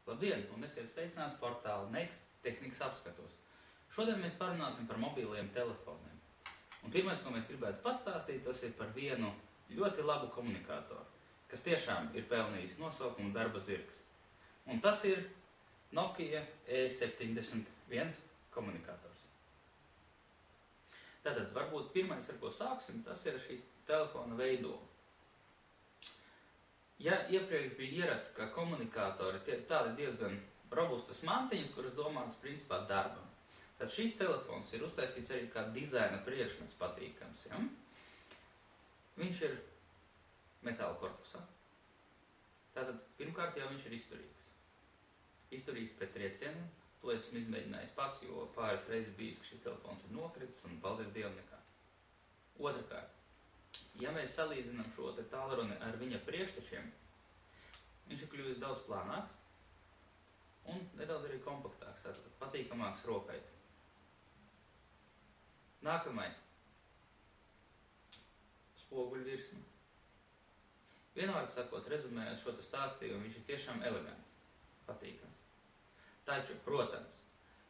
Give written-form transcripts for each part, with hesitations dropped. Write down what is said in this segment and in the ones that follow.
Labdien, un esiet sveicināti portāla Next tehnikas apskatos. Šodien mēs parunāsim par mobiliem telefoniem. Un pirmais, ko mēs gribētu pastāstīt, tas ir par vienu ļoti labu komunikātoru, kas tiešām ir pelnījis nosaukumu darba zirgs. Un tas ir Nokia E71 komunikators. Tātad, varbūt pirmais, ar ko sāksim, tas ir šī telefona veidola. Ja iepriekš bija ierasts, ka komunikātori ir tādi diezgan robustas mantiņas, kuras domātas principā darbam, tad šis telefons ir uztaisīts arī kā dizaina priekšmets patīkams. Ja? Viņš ir metāla korpusā. Tātad, pirmkārt jau viņš ir izturīgs. Izturīgs pret triecieniem. To esmu izmēģinājis pats, jo pāris reizes bijis, ka šis telefons ir nokritis un paldies Dievam nekā. Otrakārt, ja mēs salīdzinām šo tālruni ar viņa priekštečiem, viņš ir kļuvis daudz plānāks un nedaudz arī kompaktāks, tātad patīkamāks rokai. Nākamais. Spoguļvirsma. Vienvārds sakot, rezumējot šo stāstījumu, viņš ir tiešām elegants, patīkams. Taču, protams,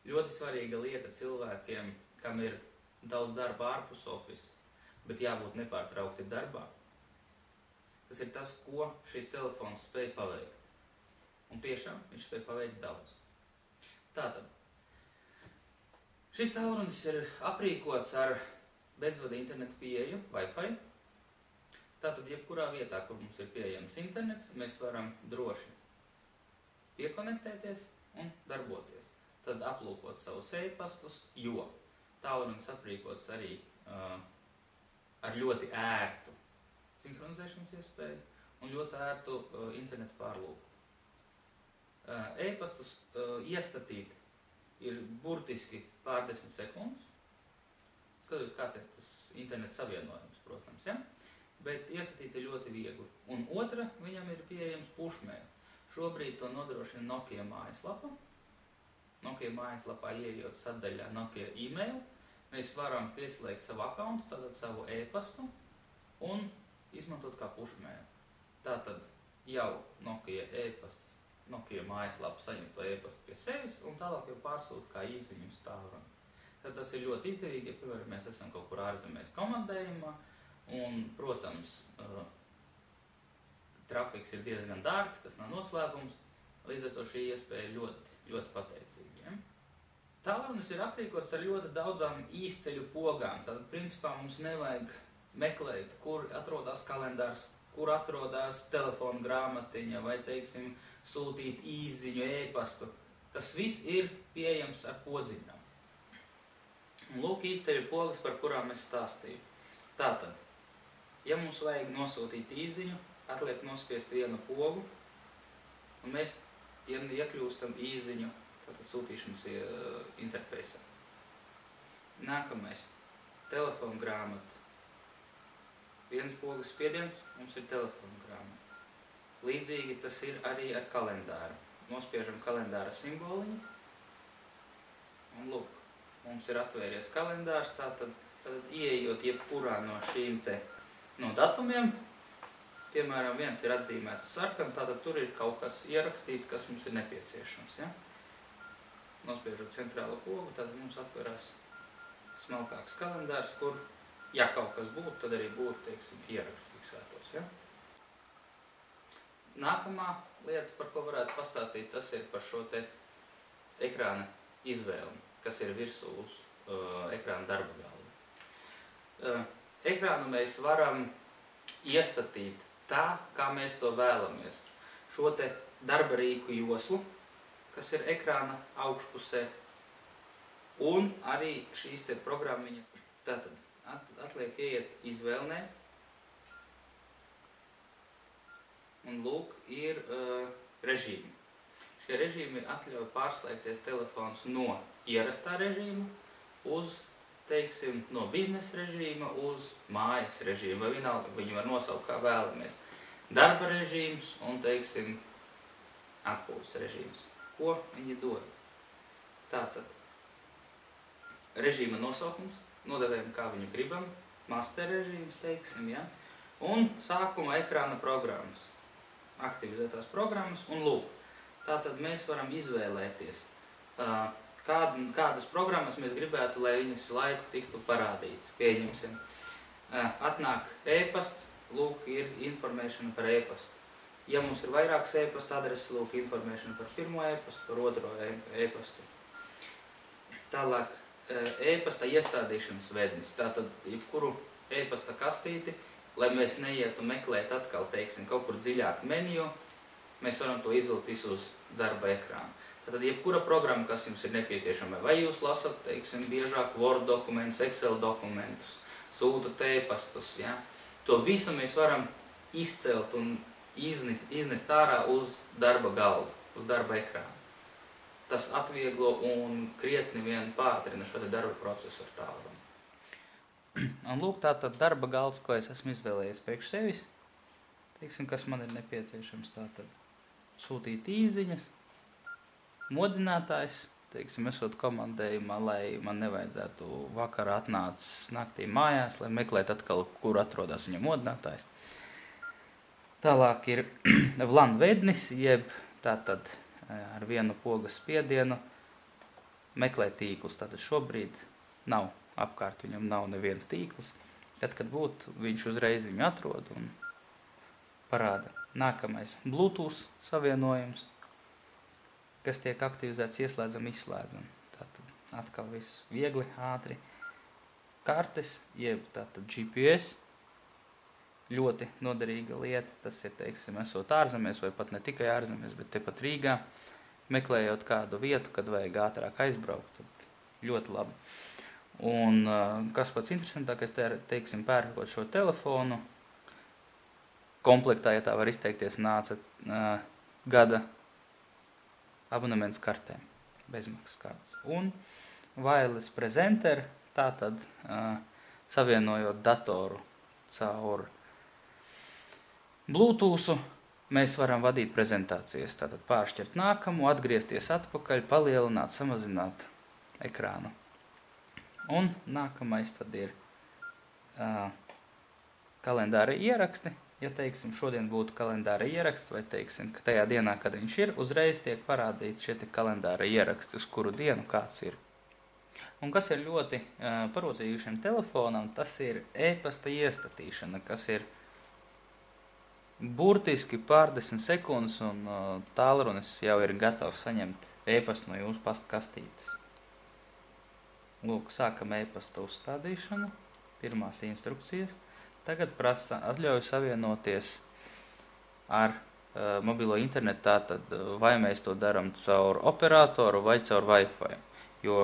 ļoti svarīga lieta cilvēkiem, kam ir daudz darba ārpus office, bet jābūt nepārtraukti darbā. Tas ir tas, ko šis telefons spēj paveikt. Un tiešām viņš spēj paveikt daudz. Tātad, šis tālrunis ir aprīkots ar bezvada internetu pieeju, Wi-Fi. Tātad, jebkurā vietā, kur mums ir pieejams internets, mēs varam droši piekonektēties un darboties. Tad aplūkot savus e-pastus, jo tālrunis aprīkots arī ar ļoti ērtu sinhronizēšanas iespēju un ļoti ērtu internetu pārlūku. E-pastus iestatīt ir burtiski pār 10 sekundes. Skatos, kāds ir tas interneta savienojums, protams, ja? Bet iestatīt ir ļoti viegli. Un otra, viņam ir pieejams pushmail. Šobrīd to nodrošina Nokia mājaslapa. Nokia mājaslapā ieejot sadaļā Nokia e-mail, mēs varam pieslēgt savu akkauntu, tātad savu e-pastu, un izmantot kā pushmail. Tātad jau Nokia e-pasts, Nokia mājaslapa saņem to e-pastu pie sevis, un tālāk jau pārsūta kā īziņu uz tālruni. Tad tas ir ļoti izdevīgi, ja, piemēram, mēs esam kaut kur ārzemēs komandējumā, un, protams, trafiks ir diezgan dārgs, tas nav noslēpums, līdz ar to šī iespēja ļoti, ļoti pateicīga. Ja? Tālrunis ir aprīkots ar ļoti daudzām īsceļu pogām, tad principā mums nevajag meklēt, kur atrodas kalendārs, kur atrodas telefona grāmatiņa vai, teiksim, sūtīt īziņu, e-pastu. Tas viss ir pieejams ar podziņām. Un lūk īsceļu pogas, par kurām es stāstīju. Tātad, ja mums vajag nosūtīt īziņu, atliek nospiest vienu pogu, un mēs iekļūstam īziņu sūtīšanas interfeisā. Nākamais. Telefona grāmata. Viens pogas spiediens, mums ir telefona grāmata. Līdzīgi tas ir arī ar kalendāru. Nospiežam kalendāra simboliņu, un lūk, mums ir atvēries kalendārs, tātad ieejot jebkurā no šīm no datumiem, piemēram, viens ir atzīmēts sarkan, tātad tur ir kaut kas ierakstīts, kas mums ir nepieciešams. Ja? Nospiežot centrālo pogu, tad mums atverās smalkāks kalendārs, kur, ja kaut kas būtu, tad arī būtu, teiksim, ieraksts fiksētos. Ja? Nākamā lieta, par ko varētu pastāstīt, tas ir par šo ekrāna izvēli, kas ir virsū uz ekrāna darba galva. Ekrānu mēs varam iestatīt tā, kā mēs to vēlamies. Šo darba rīku joslu, kas ir ekrāna augšpusē, un arī šīs programmiņas. Tātad, atliek ieiet izvēlnē, un lūk, ir režīmi. Šie režīmi atļauj pārslēgties telefons no ierastā režīma uz, teiksim, no biznesa režīma uz mājas režīmu, vai vienalga viņu var nosaukt kā vēlamies. Darba režīms un, teiksim, atpūtas režīms. Ko viņi dod? Tātad, režīma nosaukums, nodevējam, kā viņu gribam, master režīms, teiksim, ja? Un sākuma ekrāna programmas, aktivizētās programmas, un lūk, tātad mēs varam izvēlēties, kādas programmas mēs gribētu, lai viņas visu laiku tiktu parādītas. Pieņemsim, atnāk e-pasts, lūk, ir informēšana par e-pastu. Ja mums ir vairākas e-pasta adreses, lūk, informēšana par pirmo e-pastu, par otro e-pastu. Tālāk, e-pasta iestādīšanas vednis. Tātad, jebkuru e-pasta kastīti, lai mēs neietu meklēt atkal, teiksim, kaut kur dziļāk meniju, mēs varam to izvilkt visu uz darba ekrānu. Tātad, jebkura programma, kas jums ir nepieciešama, vai jūs lasat, teiksim, biežāk Word dokumentus, Excel dokumentus, sūtat e-pastus, ja? To visu mēs varam izcelt un iznest ārā uz darba galdu, uz darba ekrānu. Tas atvieglo un krietni vien pātrina šo te darba procesu ar tālruni. Un lūk, tātad darba galds, ko es esmu izvēlējies priekš sevis, teiksim, kas man ir nepieciešams, tātad sūtīt īziņas, modinātājs, teiksim, esot komandējumā, lai man nevajadzētu vakarā atnācis naktī mājās, lai meklēt atkal, kur atrodas viņa modinātājs. Tālāk ir VLAN vednis, jeb tātad ar vienu pogas spiedienu meklēt tīklus. Tātad šobrīd nav apkārt, viņam nav neviens tīkls. Tad, kad būtu, viņš uzreiz viņu atrod un parāda. Nākamais Bluetooth savienojums, kas tiek aktivizēts, ieslēdzam, izslēdzam. Tātad atkal viss viegli, ātri. Kartes, jeb tātad GPS, ļoti noderīga lieta. Tas ir, teiksim, esot ārzemēs vai pat ne tikai ārzemēs, bet tepat Rīgā, meklējot kādu vietu, kad vajag ātrāk aizbraukt, tad ļoti labi. Un kas pats interesantākais, teiksim, pērkot šo telefonu, komplektā, ja tā var izteikties, nāca gada abonements kartēm, bezmaksas kartes. Un wireless presenter, tātad savienojot datoru caur Bluetooth, mēs varam vadīt prezentācijas, tātad pāršķirt nākamu, atgriezties atpakaļ, palielināt, samazināt ekrānu. Un nākamais tad ir kalendāra ieraksti. Ja, teiksim, šodien būtu kalendāra ieraksts, vai, teiksim, ka tajā dienā, kad viņš ir, uzreiz tiek parādīti šie kalendāra ieraksti, uz kuru dienu kāds ir. Un kas ir ļoti parūcījušiem telefonam, tas ir e-pasta iestatīšana, kas ir burtiski pārdesmit sekundes, un tālrunis jau ir gatavs saņemt e-pastu no jūsu pasta kastītes. Lūk, sākam e-pasta uzstādīšanu, pirmās instrukcijas. Tagad prasa atļauju savienoties ar mobilo internetu, tātad vai mēs to daram caur operatoru vai caur Wi-Fi. Jo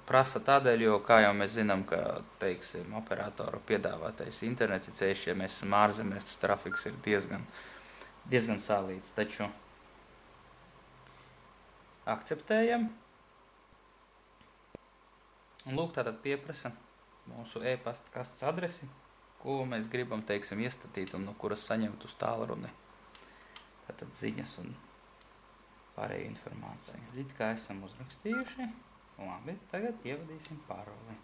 prasa tādēļ, jo, kā jau mēs zinām, ka, teiksim, operatoru piedāvātais internets, ceļš, ja mēs esam ārzemēs, tas trafiks ir diezgan sālīts. Taču akceptējam. Un lūk, tātad pieprasa mūsu e-pasta kastes adresi, ko mēs gribam, teiksim, iestatīt un no kuras saņemt uz tālruni. Tātad ziņas un pārēju informāciju. It kā esam uzrakstījuši. Labi, tagad ievadīsim paroli.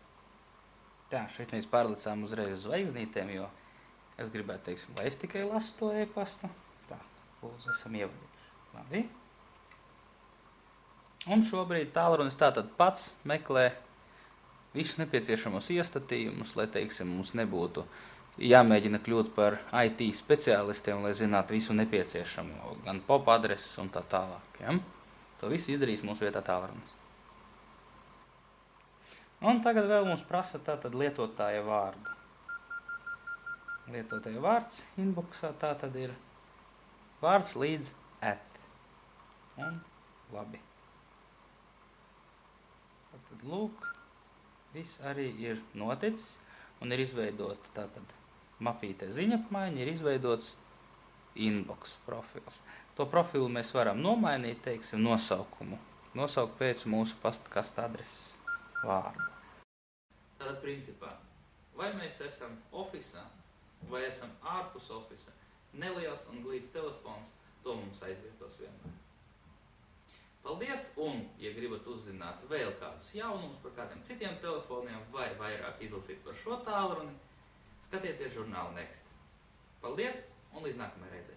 Tā, šeit mēs pārlicām uzreiz zvaigznītēm, jo es gribētu, teiksim, lai es tikai lasu to e-pastu. Tā, lūdzu, esam ievadījuši. Labi. Un šobrīd tālrunis tātad pats meklē visus nepieciešamos iestatījumus, lai, teiksim, mums nebūtu jāmēģina kļūt par IT speciālistiem, lai zinātu visu nepieciešamo, gan pop adreses un tā tālāk. Ja? To visu izdarīs mūsu vietā tālrunis. Un tagad vēl mums prasa tātad lietotāja vārdu. Lietotāja vārds inboxā tātad ir vārds līdz @ un labi. Tātad lūk, viss arī ir noticis un ir izveidota tātad mapīte ziņapmaiņa, ir izveidots inbox profils. To profilu mēs varam nomainīt, teiksim, nosaukumu. Nosaukt pēc mūsu pasta kasta adreses vārdu. Tātad principā, vai mēs esam ofisā, vai esam ārpus ofisa, neliels un glīts telefons, to mums aizvietos vienmēr. Paldies, un, ja gribat uzzināt vēl kādus jaunumus par kādiem citiem telefoniem, vai vairāk izlasīt par šo tālruni, skatieties žurnālu Next. Paldies, un līdz nākamajai reizei!